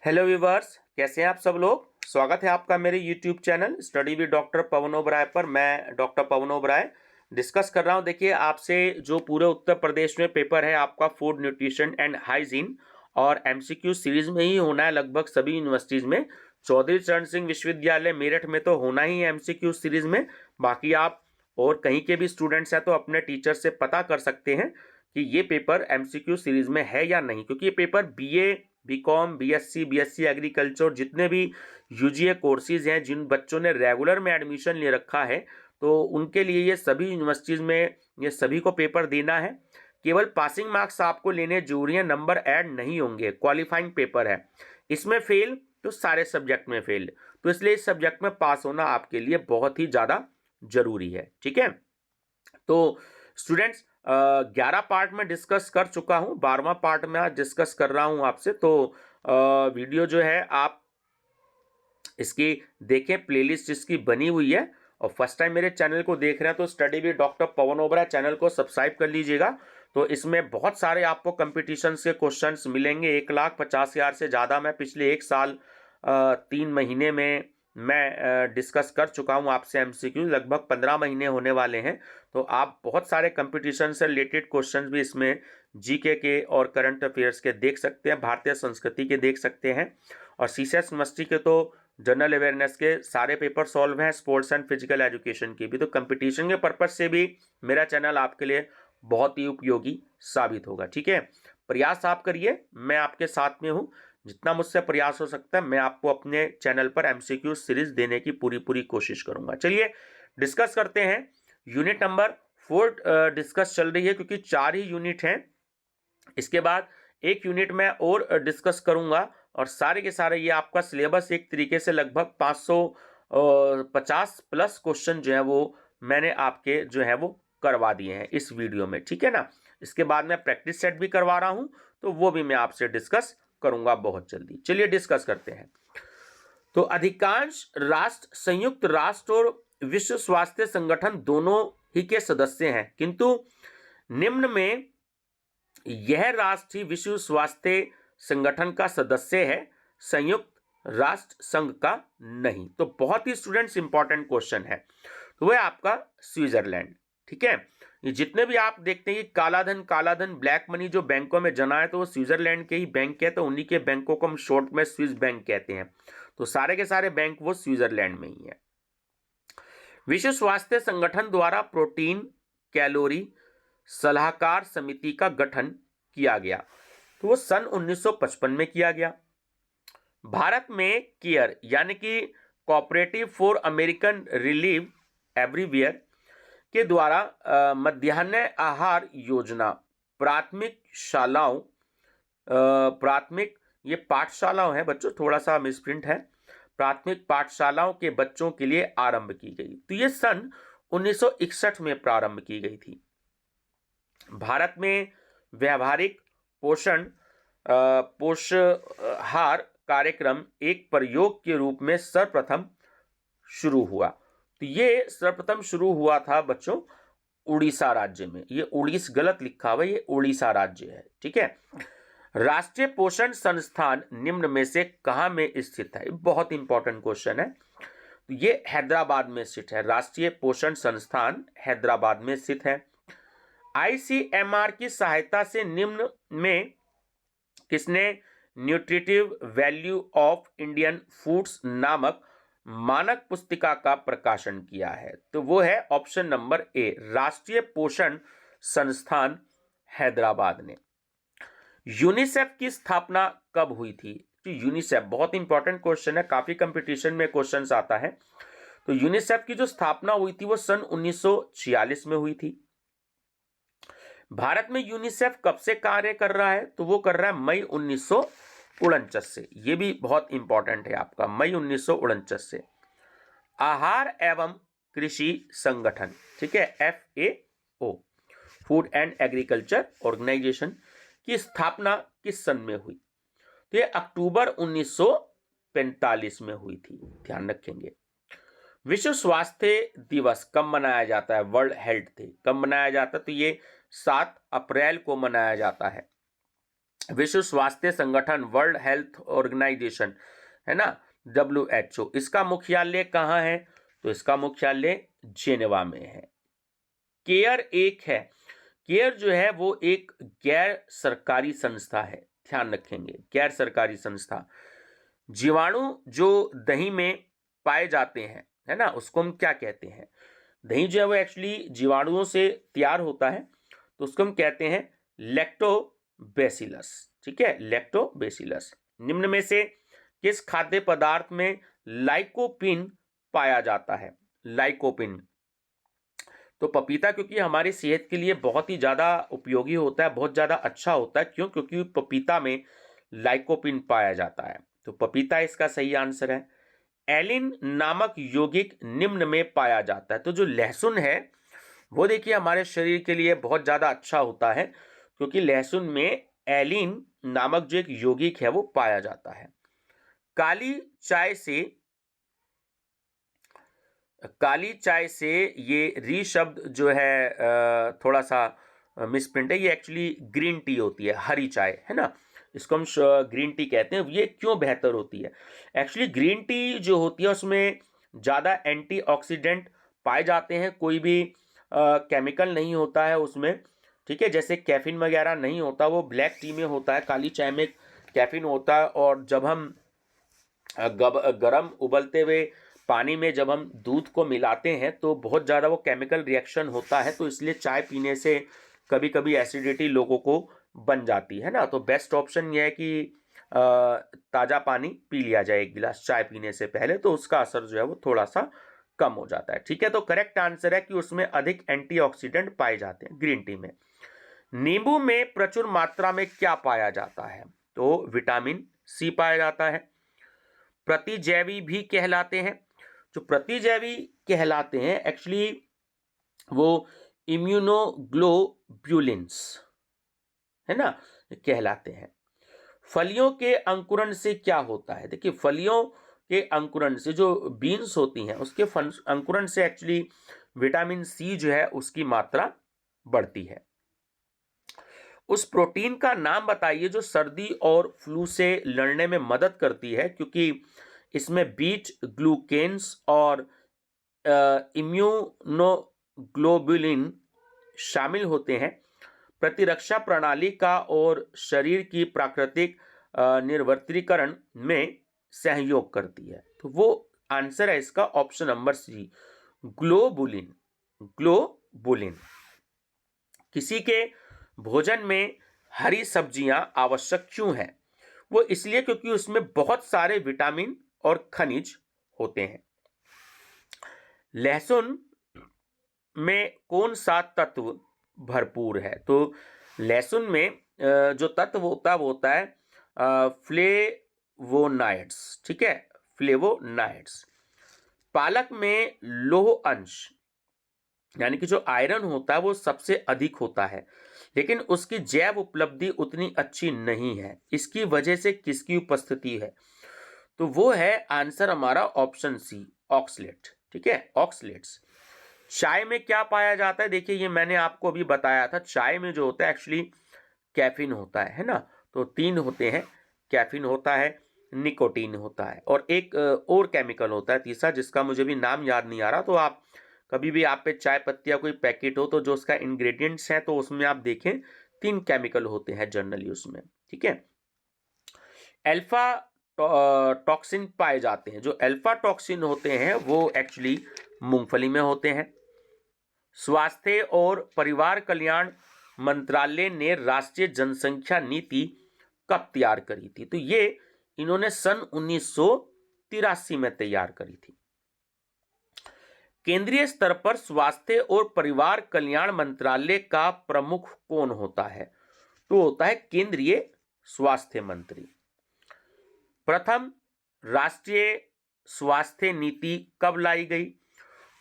Hello viewers, कैसे हैं आप सब लोग। स्वागत है आपका मेरे YouTube channel study with doctor Pawan Oberoi पर। मैं डॉक्टर पवन ओबराय डिस्कस कर रहा हूं। देखिए, आपसे जो पूरे उत्तर प्रदेश में पेपर है आपका फूड न्यूट्रिशन एंड हाइजीन, और एमसीक्यू सीरीज में ही होना है लगभग सभी यूनिवर्सिटीज में। चौधरी चरण सिंह विश्वविद्यालय मेरठ में तो होना ही है एमसीक्यू सीरीज में। बाकी आप और कहीं के भी स्टूडेंट्स हैं तो अपने टीचर से पता कर सकते हैं कि ये पेपर एमसीक्यू सीरीज में है या नहीं, क्योंकि ये paper BA, BCom, BSc agriculture, जितने भी यूजीए कोर्सेज हैं, जिन बच्चों ने रेगुलर में एडमिशन ले रखा है, तो उनके लिए ये सभी यूनिवर्सिटीज़ में ये सभी को पेपर देना है। केवल पासिंग मार्क्स आपको लेने जरूरी है, नंबर ऐड नहीं होंगे। क्वालिफाइंग पेपर है, इसमें फेल तो सारे सब्जेक्ट में फेल, तो इसलिए इस सब्जेक्ट में पास होना आपके लिए बहुत ही ज़्यादा जरूरी है। ठीक है, तो स्टूडेंट्स 11 पार्ट में डिस्कस कर चुका हूं, 12वां पार्ट में आज डिस्कस कर रहा हूं आपसे। तो वीडियो जो है आप इसकी देखें, प्लेलिस्ट इसकी बनी हुई है। और फर्स्ट टाइम मेरे चैनल को देख रहे हैं तो study with doctor Pawan Oberoi channel को सब्सक्राइब कर लीजिएगा। तो इसमें बहुत सारे आपको कंपटीशन के क्वेश्चंस मिलेंगे। 1,50,000 से ज़्यादा मैं पिछले एक साल 3 महीने में मैं डिस्कस कर चुका हूं आपसे एमसीक्यू। लगभग 15 महीने होने वाले हैं, तो आप बहुत सारे कंपटीशन से रिलेटेड क्वेश्चंस भी इसमें जीके के और करंट अफेयर्स के देख सकते हैं, भारतीय संस्कृति के देख सकते हैं, और सीसीएस यूनिवर्सिटी के तो जनरल अवेयरनेस के सारे पेपर सॉल्व हैं, स्पोर्ट्स एंड फिजिकल एजुकेशन की भी। तो कंपटीशन के पर्पज से भी मेरा चैनल आपके लिए बहुत ही उपयोगी साबित होगा। ठीक है, प्रयास आप करिए, मैं आपके साथ में हूँ। जितना मुझसे प्रयास हो सकता है मैं आपको अपने चैनल पर एमसीक्यू सीरीज देने की पूरी कोशिश करूंगा। चलिए डिस्कस करते हैं। यूनिट नंबर 4 डिस्कस चल रही है, क्योंकि 4 ही यूनिट हैं। इसके बाद एक यूनिट में और डिस्कस करूंगा, और सारे के सारे ये आपका सिलेबस एक तरीके से लगभग 550 प्लस क्वेश्चन जो है वो मैंने आपके जो है वो करवा दिए हैं इस वीडियो में। ठीक है ना, इसके बाद मैं प्रैक्टिस सेट भी करवा रहा हूं, तो वो भी मैं आपसे डिस्कस करूंगा बहुत जल्दी। चलिए डिस्कस करते हैं। तो अधिकांश राष्ट्र संयुक्त राष्ट्र और विश्व स्वास्थ्य संगठन दोनों ही के सदस्य हैं, किंतु निम्न में यह राष्ट्र ही विश्व स्वास्थ्य संगठन का सदस्य है, संयुक्त राष्ट्र संघ का नहीं। तो बहुत ही स्टूडेंट्स इंपॉर्टेंट क्वेश्चन है, तो वह आपका स्विट्जरलैंड। ठीक है, ये जितने भी आप देखते हैं कि काला धन ब्लैक मनी जो बैंकों में जमा है, तो वो स्विट्जरलैंड के ही बैंक है, तो उन्हीं के बैंकों को हम शॉर्ट में स्विस बैंक कहते हैं। तो सारे के सारे बैंक वो स्विट्जरलैंड में ही है। विश्व स्वास्थ्य संगठन द्वारा प्रोटीन कैलोरी सलाहकार समिति का गठन किया गया, तो वो सन 1955 में किया गया। भारत में केयर यानी कि cooperative for American relief everywhere के द्वारा मध्याह्न आहार योजना प्राथमिक शालाओं प्राथमिक ये पाठशालाओं है बच्चों, थोड़ा सा मिसप्रिंट है, प्राथमिक पाठशालाओं के बच्चों के लिए आरंभ की गई। तो ये सन 1961 में प्रारंभ की गई थी। भारत में व्यवहारिक पोषाहार कार्यक्रम एक प्रयोग के रूप में सर्वप्रथम शुरू हुआ। तो ये सर्वप्रथम शुरू हुआ था बच्चों उड़ीसा राज्य में। ये उड़ीस गलत लिखा हुआ है, ये उड़ीसा राज्य है। ठीक है, राष्ट्रीय पोषण संस्थान निम्न में से कहां में स्थित है? बहुत इंपॉर्टेंट क्वेश्चन है। तो ये हैदराबाद में स्थित है। राष्ट्रीय पोषण संस्थान हैदराबाद में स्थित है। आईसीएमआर की सहायता से निम्न में किसने nutritive value of Indian foods नामक मानक पुस्तिका का प्रकाशन किया है? तो वो है ऑप्शन नंबर ए, राष्ट्रीय पोषण संस्थान हैदराबाद ने। यूनिसेफ की स्थापना कब हुई थी? तो यूनिसेफ बहुत इंपॉर्टेंट क्वेश्चन है, काफी कंपटीशन में क्वेश्चन आता है। तो यूनिसेफ की जो स्थापना हुई थी वो सन 1946 में हुई थी। भारत में यूनिसेफ कब से कार्य कर रहा है? तो वो कर रहा है मई 1949 से। ये भी बहुत इंपॉर्टेंट है आपका, मई 1949 से। आहार एवं कृषि संगठन, ठीक है, FAO, food and agriculture organisation की स्थापना किस सन में हुई? तो ये अक्टूबर 1945 में हुई थी, ध्यान रखेंगे। विश्व स्वास्थ्य दिवस कब मनाया जाता है? वर्ल्ड हेल्थ डे कब मनाया जाता है? तो ये 7 अप्रैल को मनाया जाता है। विश्व स्वास्थ्य संगठन, वर्ल्ड हेल्थ ऑर्गेनाइजेशन, है ना, WHO, इसका मुख्यालय कहाँ है? तो इसका मुख्यालय जेनेवा में है। केयर एक है, केयर जो है वो एक गैर सरकारी संस्था है, ध्यान रखेंगे, गैर सरकारी संस्था। जीवाणु जो दही में पाए जाते हैं, है ना, उसको हम क्या कहते हैं? दही जो है वो एक्चुअली जीवाणुओं से तैयार होता है, तो उसको हम कहते हैं लैक्टोबैसिलस। ठीक है, लैक्टोबैसिलस। निम्न में से किस खाद्य पदार्थ में लाइकोपिन पाया जाता है? लाइकोपिन, तो पपीता क्योंकि हमारी सेहत के लिए बहुत ही ज़्यादा उपयोगी होता है, बहुत ज़्यादा अच्छा होता है। क्यों? क्योंकि पपीता में लाइकोपिन पाया जाता है, तो पपीता इसका सही आंसर है। एलिन नामक यौगिक निम्न में पाया जाता है, तो जो लहसुन है वो देखिए हमारे शरीर के लिए बहुत ज़्यादा अच्छा होता है, क्योंकि लहसुन में एलिन नामक जो एक यौगिक है वो पाया जाता है। काली चाय से, काली चाय से, ये री शब्द जो है थोड़ा सा मिसप्रिंट है, ये एक्चुअली ग्रीन टी होती है, हरी चाय, है ना, इसको हम ग्रीन टी कहते हैं। ये क्यों बेहतर होती है? एक्चुअली ग्रीन टी जो होती है उसमें ज़्यादा एंटीऑक्सीडेंट पाए जाते हैं, कोई भी केमिकल नहीं होता है उसमें, ठीक है, जैसे कैफीन वगैरह नहीं होता, वो ब्लैक टी में होता है, काली चाय में कैफीन होता है। और जब हम गरम उबलते हुए पानी में जब हम दूध को मिलाते हैं तो बहुत ज़्यादा वो केमिकल रिएक्शन होता है, तो इसलिए चाय पीने से कभी कभी एसिडिटी लोगों को बन जाती है ना। तो बेस्ट ऑप्शन ये है कि ताज़ा पानी पी लिया जाए एक गिलास चाय पीने से पहले, तो उसका असर जो है वो थोड़ा सा कम हो जाता है। ठीक है, तो करेक्ट आंसर है कि उसमें अधिक एंटीऑक्सीडेंट पाए जाते हैं ग्रीन टी में। नींबू में प्रचुर मात्रा में क्या पाया जाता है? तो विटामिन सी पाया जाता है। प्रतिजैवी भी कहलाते हैं, जो प्रतिजैवी कहलाते हैं एक्चुअली वो इम्यूनोग्लोब्युलिन्स, है ना, कहलाते हैं। फलियों के अंकुरण से क्या होता है? देखिए फलियों के अंकुरण से, जो बीन्स होती हैं उसके अंकुरण से एक्चुअली विटामिन सी जो है उसकी मात्रा बढ़ती है। उस प्रोटीन का नाम बताइए जो सर्दी और फ्लू से लड़ने में मदद करती है, क्योंकि इसमें बीट ग्लूकेन्स और इम्यूनोग्लोबुलिन शामिल होते हैं। प्रतिरक्षा प्रणाली का और शरीर की प्राकृतिक निर्वर्तीकरण में सहयोग करती है, तो वो आंसर है इसका option number C, globulin. Globulin. किसी के भोजन में हरी सब्जियां आवश्यक क्यों हैं? वो इसलिए क्योंकि उसमें बहुत सारे विटामिन और खनिज होते हैं। लहसुन में कौन सा तत्व भरपूर है? तो लहसुन में जो तत्व होता है वो होता है फ्लेवोनाइड्स। ठीक है, फ्लेवोनाइड्स। पालक में लौह अंश यानी कि जो आयरन होता है वो सबसे अधिक होता है, लेकिन उसकी जैव उपलब्धि उतनी अच्छी नहीं है, इसकी वजह से किसकी उपस्थिति है? तो वो है आंसर हमारा ऑप्शन सी, ऑक्सलेट। ठीक है, ऑक्सलेट्स। चाय में क्या पाया जाता है? देखिए ये मैंने आपको अभी बताया था, चाय में जो होता है एक्चुअली कैफीन होता है ना, तो 3 होते हैं, कैफीन होता है, निकोटीन होता है, और एक और केमिकल होता है तीसरा, जिसका मुझे भी नाम याद नहीं आ रहा। तो आप कभी भी आप पे चाय पत्ती या कोई पैकेट हो तो जो उसका इंग्रेडिएंट्स है तो उसमें आप देखें 3 केमिकल होते हैं जनरली उसमें। ठीक है, अल्फा टॉक्सिन पाए जाते हैं, जो अल्फा टॉक्सिन होते हैं वो एक्चुअली मूंगफली में होते हैं। स्वास्थ्य और परिवार कल्याण मंत्रालय ने राष्ट्रीय जनसंख्या नीति कब तैयार करी थी? तो ये इन्होंने सन 1983 में तैयार करी थी। केंद्रीय स्तर पर स्वास्थ्य और परिवार कल्याण मंत्रालय का प्रमुख कौन होता है? तो होता है केंद्रीय स्वास्थ्य मंत्री। प्रथम राष्ट्रीय स्वास्थ्य नीति कब लाई गई?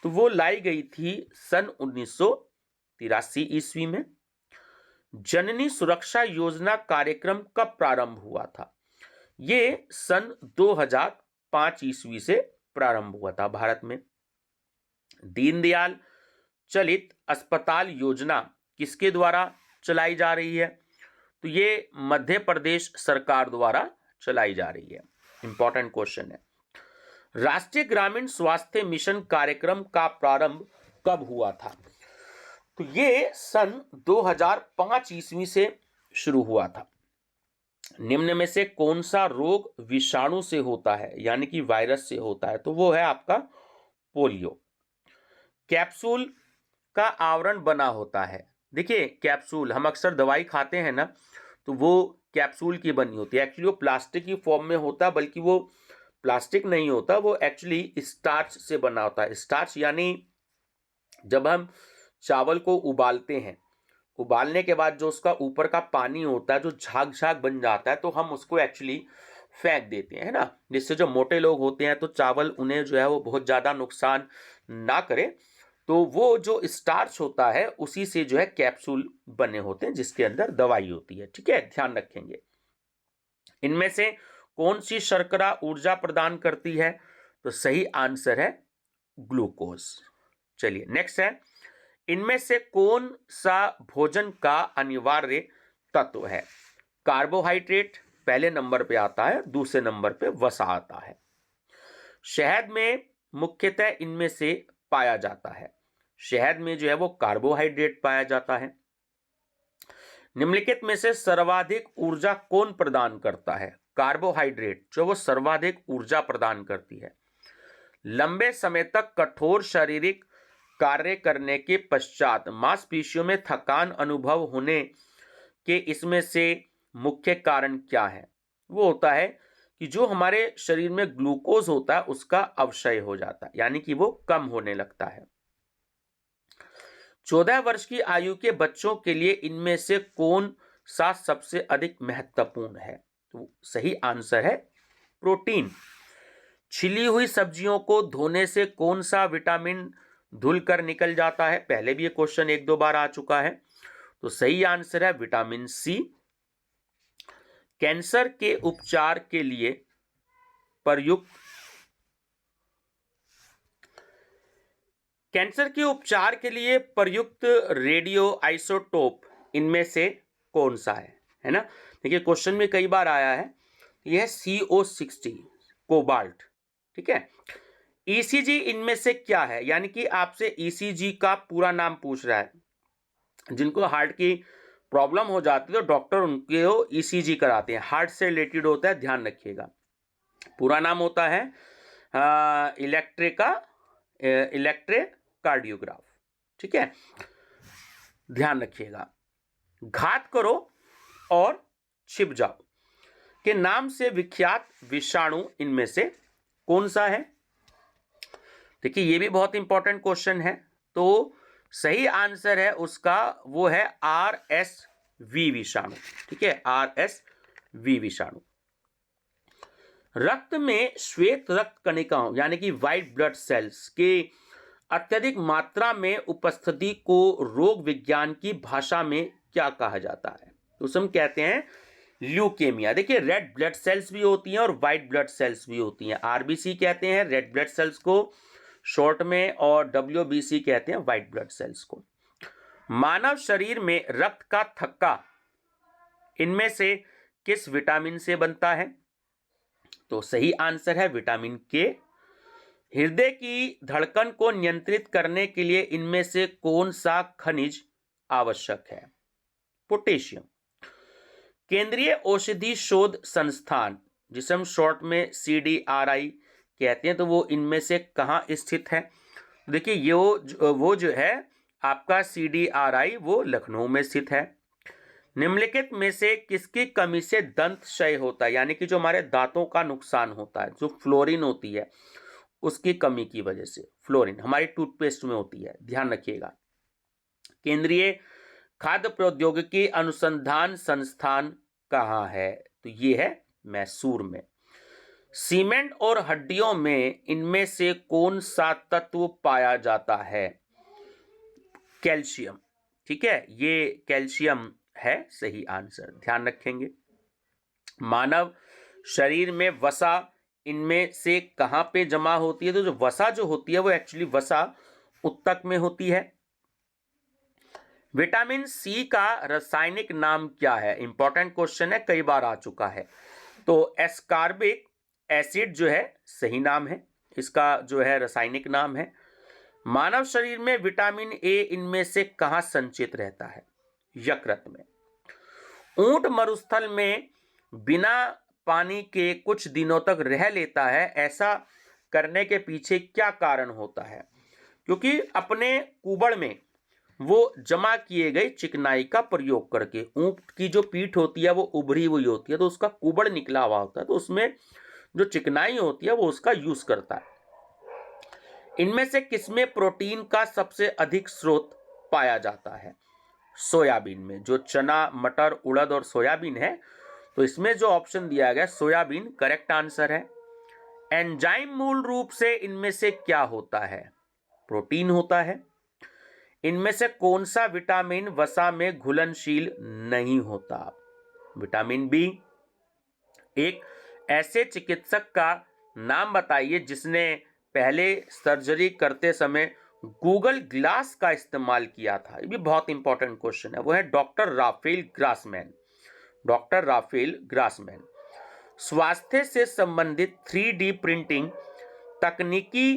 तो वो लाई गई थी सन 1983 ईस्वी में। जननी सुरक्षा योजना कार्यक्रम कब प्रारंभ हुआ था? ये सन 2005 ईस्वी से प्रारंभ हुआ था भारत में। दीनदयाल चलित अस्पताल योजना किसके द्वारा चलाई जा रही है? तो ये मध्य प्रदेश सरकार द्वारा चलाई जा रही है। इंपॉर्टेंट क्वेश्चन है। राष्ट्रीय ग्रामीण स्वास्थ्य मिशन कार्यक्रम का प्रारंभ कब हुआ था? तो ये सन 2005 ईस्वी से शुरू हुआ था। निम्न में से कौन सा रोग विषाणु से होता है, यानी कि वायरस से होता है? तो वो है आपका पोलियो। कैप्सूल का आवरण बना होता है। देखिए कैप्सूल, हम अक्सर दवाई खाते हैं ना, तो वो कैप्सूल की बनी होती है। एक्चुअली वो प्लास्टिक की फॉर्म में होता है, बल्कि वो प्लास्टिक नहीं होता, वो एक्चुअली स्टार्च से बना होता है। स्टार्च यानी जब हम चावल को उबालते हैं, उबालने के बाद जो उसका ऊपर का पानी होता है, जो झाग झाग बन जाता है, तो हम उसको एक्चुअली फेंक देते हैं, है ना, जिससे जो मोटे लोग होते हैं तो चावल उन्हें जो है वो बहुत ज़्यादा नुकसान ना करे। तो वो जो स्टार्च होता है उसी से जो है कैप्सूल बने होते हैं, जिसके अंदर दवाई होती है। ठीक है, ध्यान रखेंगे। इनमें से कौन सी शर्करा ऊर्जा प्रदान करती है? तो सही आंसर है ग्लूकोज। चलिए नेक्स्ट है, इनमें से कौन सा भोजन का अनिवार्य तत्व है? कार्बोहाइड्रेट पहले नंबर पे आता है, दूसरे नंबर पे वसा आता है। शहद में मुख्यतः इनमें से पाया जाता है। शहद में जो है वो कार्बोहाइड्रेट पाया जाता है। निम्नलिखित में से सर्वाधिक ऊर्जा कौन प्रदान करता है? कार्बोहाइड्रेट जो वो सर्वाधिक ऊर्जा प्रदान करती है। लंबे समय तक कठोर शारीरिक कार्य करने के पश्चात मांसपेशियों में थकान अनुभव होने के इसमें से मुख्य कारण क्या है? वो होता है कि जो हमारे शरीर में ग्लूकोज होता है उसका अवक्षय हो जाता है, यानी कि वो कम होने लगता है। 14 वर्ष की आयु के बच्चों के लिए इनमें से कौन सा सबसे अधिक महत्वपूर्ण है? तो सही आंसर है प्रोटीन। छिली हुई सब्जियों को धोने से कौन सा विटामिन धुल कर निकल जाता है? पहले भी ये क्वेश्चन एक दो बार आ चुका है। तो सही आंसर है विटामिन सी। कैंसर के उपचार के लिए प्रयुक्त रेडियो आइसोटोप इनमें से कौन सा है ना? देखिए क्वेश्चन में कई बार आया है। यह CO60 कोबाल्ट। ठीक है। ईसीजी इनमें से क्या है? यानी कि आपसे ईसीजी का पूरा नाम पूछ रहा है। जिनको हार्ट की प्रॉब्लम हो जाती है तो डॉक्टर उनके ईसीजी कराते हैं, हार्ट से रिलेटेड होता है, ध्यान रखिएगा। पूरा नाम होता है इलेक्ट्रोकार्डियोग्राफ। ठीक है, ध्यान रखिएगा। घात करो और छिप जाओ के नाम से विख्यात विषाणु इनमें से कौन सा है? देखिए ये भी बहुत इंपॉर्टेंट क्वेश्चन है। तो सही आंसर है उसका वो है RSV विषाणु। ठीक है, RSV विषाणु। रक्त में श्वेत रक्त कणिकाओं यानी कि व्हाइट ब्लड सेल्स के अत्यधिक मात्रा में उपस्थिति को रोग विज्ञान की भाषा में क्या कहा जाता है? तो उसे हम कहते हैं ल्यूकेमिया। देखिए रेड ब्लड सेल्स भी होती हैं और व्हाइट ब्लड सेल्स भी होती हैं। RBC कहते हैं रेड ब्लड सेल्स को शॉर्ट में, और WBC कहते हैं व्हाइट ब्लड सेल्स को। मानव शरीर में रक्त का थक्का इनमें से किस विटामिन से बनता है? तो सही आंसर है विटामिन के। हृदय की धड़कन को नियंत्रित करने के लिए इनमें से कौन सा खनिज आवश्यक है? पोटेशियम। केंद्रीय औषधि शोध संस्थान जिसे हम शॉर्ट में CDRI कहते हैं, तो वो इनमें से कहाँ स्थित है? देखिए ये वो जो है आपका CDRI वो लखनऊ में स्थित है। निम्नलिखित में से किसकी कमी से दंत क्षय होता है? यानी कि जो हमारे दांतों का नुकसान होता है, जो फ्लोरीन होती है उसकी कमी की वजह से। फ्लोरीन हमारी टूथपेस्ट में होती है, ध्यान रखिएगा। केंद्रीय खाद्य प्रौद्योगिकी अनुसंधान संस्थान कहाँ है? तो ये है मैसूर में। सीमेंट और हड्डियों में इनमें से कौन सा तत्व पाया जाता है? कैल्शियम। ठीक है, ये कैल्शियम है सही आंसर, ध्यान रखेंगे। मानव शरीर में वसा इनमें से कहां पे जमा होती है? तो जो वसा जो होती है वो एक्चुअली वसा उत्तक में होती है। विटामिन सी का रासायनिक नाम क्या है? इंपॉर्टेंट क्वेश्चन है, कई बार आ चुका है। तो एस्कॉर्बिक एसिड जो है सही नाम है, इसका जो है रासायनिक नाम है। मानव शरीर में विटामिन ए इनमें से कहां संचित रहता है? यकृत में। ऊंट मरुस्थल में बिना पानी के कुछ दिनों तक रह लेता है, ऐसा करने के पीछे क्या कारण होता है? क्योंकि अपने कुबड़ में वो जमा किए गए चिकनाई का प्रयोग करके, ऊंट की जो पीठ होती है वो उभरी हुई होती है, तो उसका कुबड़ निकला हुआ होता है, तो उसमें जो चिकनाई होती है वो उसका यूज करता है। इनमें से किसमें प्रोटीन का सबसे अधिक स्रोत पाया जाता है? सोयाबीन में। जो चना, मटर, उड़द और सोयाबीन है, तो इसमें जो ऑप्शन दिया गया सोयाबीन करेक्ट आंसर है। एंजाइम मूल रूप से इनमें से क्या होता है? प्रोटीन होता है। इनमें से कौन सा विटामिन वसा में घुलनशील नहीं होता? Vitamin B. एक ऐसे चिकित्सक का नाम बताइए जिसने पहले सर्जरी करते समय गूगल ग्लास का इस्तेमाल किया था। ये भी बहुत इंपॉर्टेंट क्वेश्चन है। वो है doctor Raphael Grossman. Doctor Raphael Grossman. स्वास्थ्य से संबंधित 3D प्रिंटिंग तकनीकी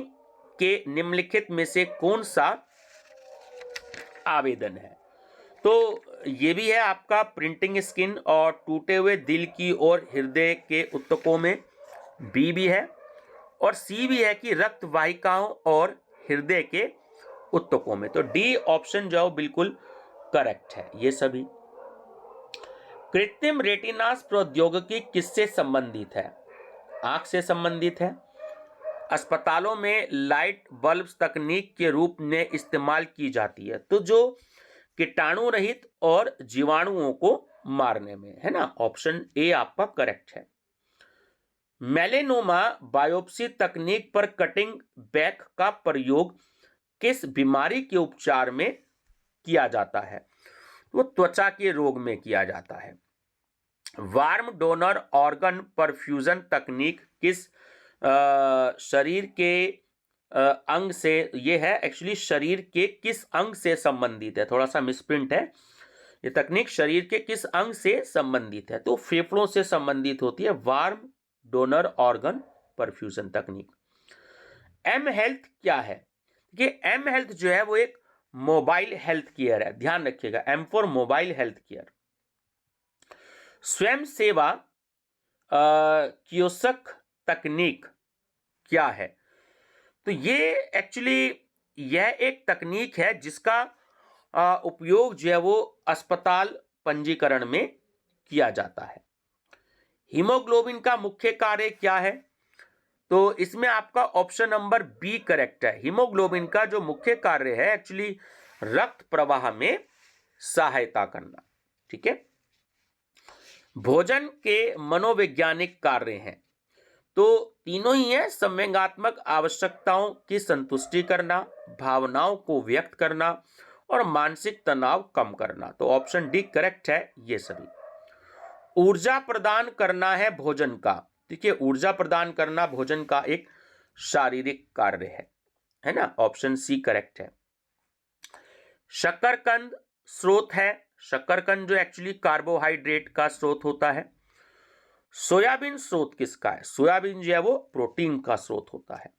के निम्नलिखित में से कौन सा आवेदन है? तो ये भी है आपका प्रिंटिंग स्किन और टूटे हुए दिल की और हृदय के ऊतकों में। बी भी है और सी भी है कि रक्त वाहिकाओं और हृदय के ऊतकों में। तो डी ऑप्शन जो बिल्कुल करेक्ट है ये सभी। कृत्रिम रेटिनास प्रौद्योगिकी किससे संबंधित है? आंख से संबंधित है। अस्पतालों में लाइट बल्ब तकनीक के रूप में इस्तेमाल की जाती है, तो जो कीटाणु रहित और जीवाणुओं को मारने में, है ना। ऑप्शन ए आपका करेक्ट है। मेलेनोमा बायोप्सी तकनीक पर कटिंग बैक का प्रयोग किस बीमारी के उपचार में किया जाता है? वो त्वचा के रोग में किया जाता है। वार्म डोनर ऑर्गन परफ्यूजन तकनीक किस शरीर के अंग से, ये है एक्चुअली शरीर के किस अंग से संबंधित है? थोड़ा सा मिसप्रिंट है। ये तकनीक शरीर के किस अंग से संबंधित है? तो फेफड़ों से संबंधित होती है वार्म डोनर ऑर्गन परफ्यूजन तकनीक। एम हेल्थ क्या है? ये एम हेल्थ जो है वो एक मोबाइल हेल्थ केयर है, ध्यान रखिएगा, M for mobile health care. स्वयं सेवा कियोस्क तकनीक क्या है? तो ये एक्चुअली यह एक तकनीक है जिसका उपयोग जो है वो अस्पताल पंजीकरण में किया जाता है। हीमोग्लोबिन का मुख्य कार्य क्या है? तो इसमें आपका ऑप्शन नंबर बी करेक्ट है। हीमोग्लोबिन का जो मुख्य कार्य है एक्चुअली रक्त प्रवाह में सहायता करना। ठीक है। भोजन के मनोवैज्ञानिक कार्य हैं, तो तीनों ही है, संवेगात्मक आवश्यकताओं की संतुष्टि करना, भावनाओं को व्यक्त करना और मानसिक तनाव कम करना। तो ऑप्शन डी करेक्ट है ये सभी। ऊर्जा प्रदान करना है भोजन का। देखिए ऊर्जा प्रदान करना भोजन का एक शारीरिक कार्य है ना। ऑप्शन सी करेक्ट है। शकरकंद स्रोत है। शकरकंद जो एक्चुअली कार्बोहाइड्रेट का स्रोत होता है। सोयाबीन स्रोत किसका है? सोयाबीन जो है वो प्रोटीन का स्रोत होता है।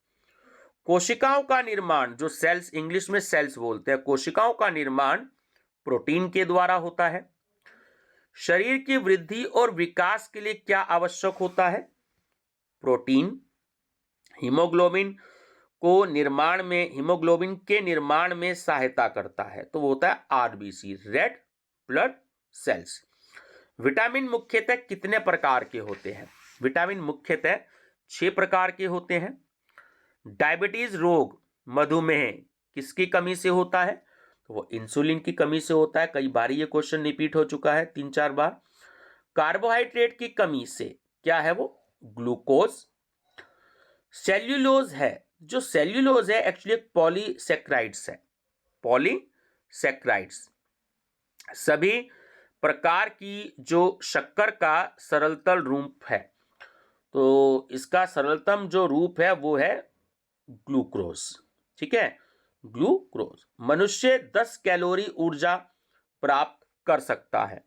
कोशिकाओं का निर्माण, जो सेल्स, इंग्लिश में सेल्स बोलते हैं, कोशिकाओं का निर्माण प्रोटीन के द्वारा होता है। शरीर की वृद्धि और विकास के लिए क्या आवश्यक होता है? प्रोटीन। हीमोग्लोबिन के निर्माण में सहायता करता है, तो वो होता है RBC, red blood cells. Vitamin मुख्यतः कितने प्रकार के होते हैं? विटामिन मुख्यतः 6 प्रकार के होते हैं। डायबिटीज रोग, मधुमेह किसकी कमी से होता है? तो वो इंसुलिन की कमी से होता है। कई बार ये क्वेश्चन रिपीट हो चुका है, 3-4 बार। कार्बोहाइड्रेट की कमी से, क्या है वो? ग्लूकोज। सेल्यूलोज है, जो सेल्यूलोज है एक्चुअली पॉलीसेक्राइड्स है, पॉलीसेक्राइड्स। सभी प्रकार की जो शक्कर का सरलतल रूप है, तो इसका सरलतम जो रूप है वो है ग्लूकोज। ठीक है, ग्लूकोज। मनुष्य 10 कैलोरी ऊर्जा प्राप्त कर सकता है।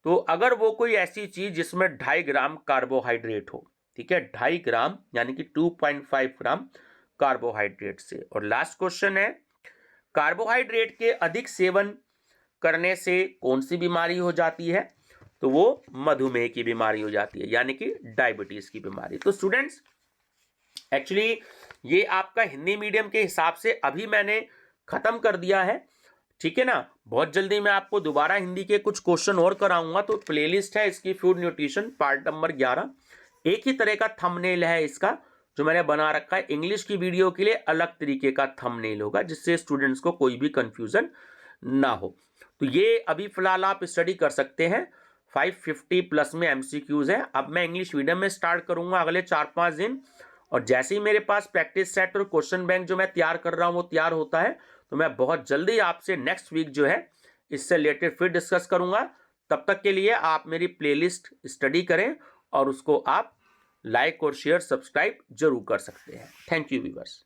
तो अगर वो कोई ऐसी चीज जिसमें 2.5 ग्राम कार्बोहाइड्रेट हो, ठीक है, 2.5 ग्राम यानी कि 2.5 ग्राम कार्बोहाइड्रेट से। और लास्ट क्वेश्चन है, कार्बोहाइड्रेट के अधिक सेवन करने से कौन सी बीमारी हो जाती है? तो वो मधुमेह की बीमारी हो जाती है, यानी कि डायबिटीज की बीमारी। तो स्टूडेंट्स एक्चुअली ये आपका हिंदी मीडियम के हिसाब से अभी मैंने खत्म कर दिया है, ठीक है ना। बहुत जल्दी मैं आपको दोबारा हिंदी के कुछ क्वेश्चन और कराऊंगा। तो प्लेलिस्ट है इसकी, फूड न्यूट्रिशन पार्ट नंबर 11। एक ही तरह का थंबनेल है इसका जो मैंने बना रखा है। इंग्लिश की वीडियो के लिए अलग तरीके का थंबनेल होगा, जिससे स्टूडेंट्स को कोई भी कंफ्यूजन ना हो। तो ये अभी फिलहाल आप स्टडी कर सकते हैं। 550 प्लस में एमसीक्यूज है। अब मैं इंग्लिश मीडियम में स्टार्ट करूंगा अगले 4-5 दिन, और जैसे ही मेरे पास प्रैक्टिस सेट और क्वेश्चन बैंक जो मैं तैयार कर रहा हूं वो तैयार होता है, तो मैं बहुत जल्दी आपसे नेक्स्ट वीक जो है इससे रिलेटेड फिर डिस्कस करूंगा। तब तक के लिए आप मेरी प्लेलिस्ट स्टडी करें और उसको आप लाइक और शेयर सब्सक्राइब जरूर कर सकते हैं। Thank you viewers.